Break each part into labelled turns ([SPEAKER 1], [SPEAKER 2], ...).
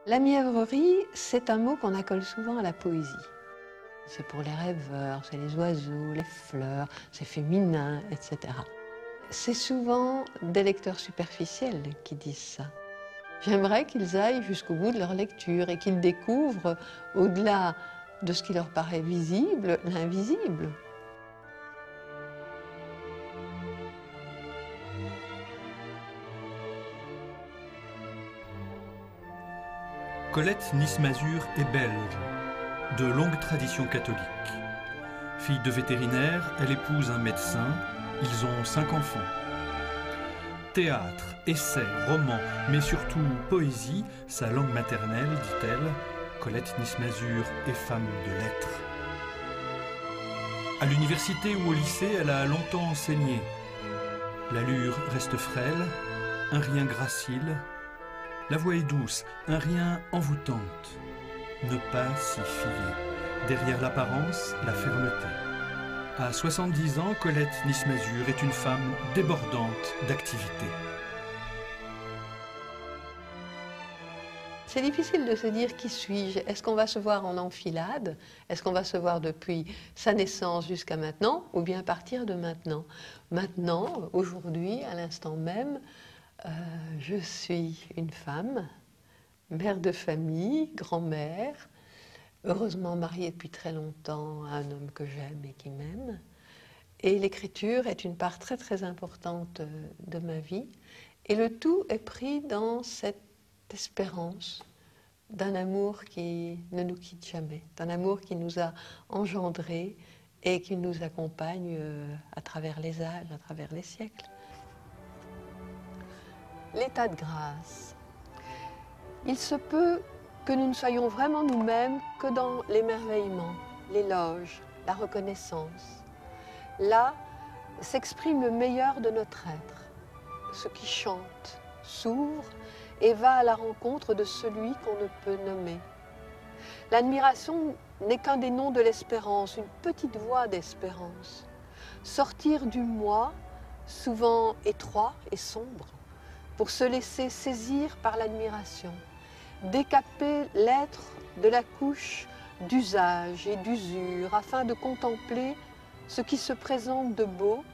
[SPEAKER 1] La mièvrerie, c'est un mot qu'on accole souvent à la poésie. C'est pour les rêveurs, c'est les oiseaux, les fleurs, c'est féminin, etc. C'est souvent des lecteurs superficiels qui disent ça. J'aimerais qu'ils aillent jusqu'au bout de leur lecture et qu'ils découvrent, au-delà de ce qui leur paraît visible, l'invisible.
[SPEAKER 2] Colette Nice-Mazur est belge, de longue tradition catholique. Fille de vétérinaire, elle épouse un médecin, ils ont 5 enfants. Théâtre, essais, romans, mais surtout poésie, sa langue maternelle, dit-elle, Colette Nice-Mazur est femme de lettres. À l'université ou au lycée, elle a longtemps enseigné. L'allure reste frêle, un rien gracile. La voix est douce, un rien envoûtante. Ne pas s'y fier. Derrière l'apparence, la fermeté. À 70 ans, Colette Nice-Mazur est une femme débordante d'activité.
[SPEAKER 1] C'est difficile de se dire qui suis-je. Est-ce qu'on va se voir en enfilade? Est-ce qu'on va se voir depuis sa naissance jusqu'à maintenant? Ou bien à partir de maintenant? Maintenant, aujourd'hui, à l'instant même, je suis une femme, mère de famille, grand-mère, heureusement mariée depuis très longtemps à un homme que j'aime et qui m'aime. Et l'écriture est une part très très importante de ma vie. Et le tout est pris dans cette espérance d'un amour qui ne nous quitte jamais, d'un amour qui nous a engendrés et qui nous accompagne à travers les âges, à travers les siècles. L'état de grâce. Il se peut que nous ne soyons vraiment nous-mêmes que dans l'émerveillement, l'éloge, la reconnaissance. Là s'exprime le meilleur de notre être. Ce qui chante, s'ouvre et va à la rencontre de celui qu'on ne peut nommer. L'admiration n'est qu'un des noms de l'espérance, une petite voix d'espérance. Sortir du moi, souvent étroit et sombre, pour se laisser saisir par l'admiration, décaper l'être de la couche d'usage et d'usure afin de contempler ce qui se présente de beau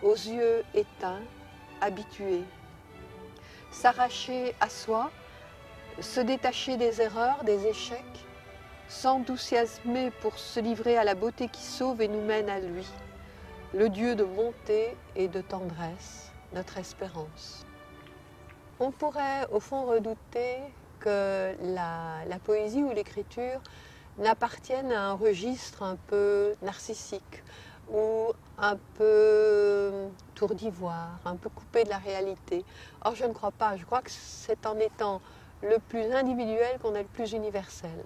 [SPEAKER 1] aux yeux éteints, habitués. S'arracher à soi, se détacher des erreurs, des échecs, s'enthousiasmer pour se livrer à la beauté qui sauve et nous mène à lui, le Dieu de bonté et de tendresse, notre espérance. On pourrait au fond redouter que la poésie ou l'écriture n'appartiennent à un registre un peu narcissique ou un peu tour d'ivoire, un peu coupé de la réalité. Or, je ne crois pas. Je crois que c'est en étant le plus individuel qu'on est le plus universel.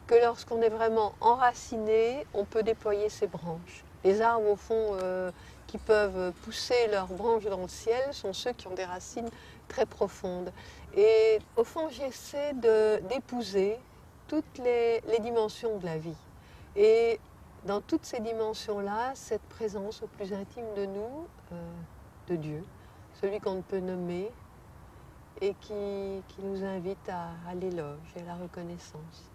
[SPEAKER 1] Que lorsqu'on est vraiment enraciné, on peut déployer ses branches. Les arbres, au fond, qui peuvent pousser leurs branches dans le ciel sont ceux qui ont des racines très profondes. Et au fond, j'essaie d'épouser toutes les dimensions de la vie. Et dans toutes ces dimensions-là, cette présence au plus intime de nous, de Dieu, celui qu'on ne peut nommer et qui nous invite à l'éloge et à la reconnaissance.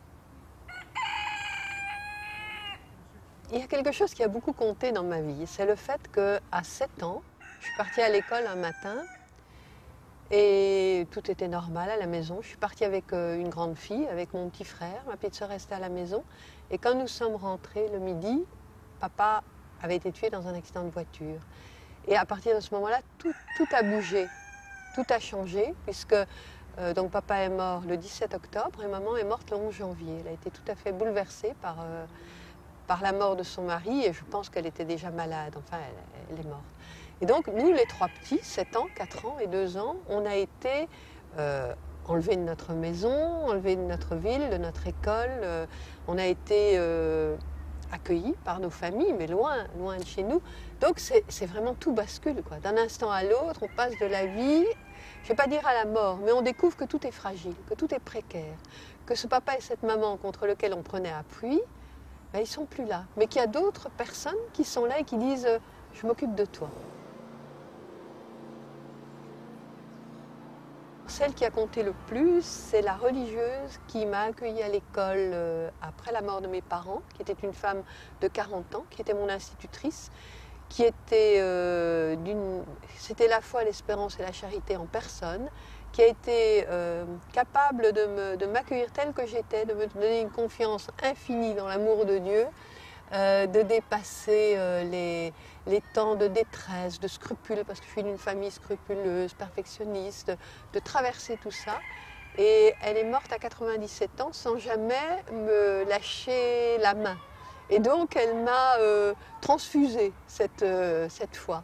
[SPEAKER 1] Il y a quelque chose qui a beaucoup compté dans ma vie, c'est le fait qu'à 7 ans, je suis partie à l'école un matin et tout était normal à la maison. Je suis partie avec une grande fille, avec mon petit frère, ma petite sœur restait à la maison. Et quand nous sommes rentrés le midi, papa avait été tué dans un accident de voiture. Et à partir de ce moment-là, tout a bougé, tout a changé, puisque donc papa est mort le 17 octobre et maman est morte le 11 janvier. Elle a été tout à fait bouleversée par la mort de son mari et je pense qu'elle était déjà malade, enfin elle est morte. Et donc nous les 3 petits, 7 ans, 4 ans et 2 ans, on a été enlevés de notre maison, enlevés de notre ville, de notre école, on a été accueillis par nos familles, mais loin de chez nous. Donc c'est vraiment tout bascule, quoi. D'un instant à l'autre, on passe de la vie, je ne vais pas dire à la mort, mais on découvre que tout est fragile, que tout est précaire, que ce papa et cette maman contre lesquels on prenait appui, ben, ils ne sont plus là. Mais qu'il y a d'autres personnes qui sont là et qui disent « je m'occupe de toi ». celle qui a compté le plus, c'est la religieuse qui m'a accueillie à l'école après la mort de mes parents, qui était une femme de 40 ans, qui était mon institutrice, qui était c'était la foi, l'espérance et la charité en personne, qui a été capable de m'accueillir telle que j'étais, de me donner une confiance infinie dans l'amour de Dieu, de dépasser les temps de détresse, de scrupules, parce que je suis d'une famille scrupuleuse, perfectionniste, de traverser tout ça. Et elle est morte à 97 ans sans jamais me lâcher la main. Et donc elle m'a transfusé cette foi.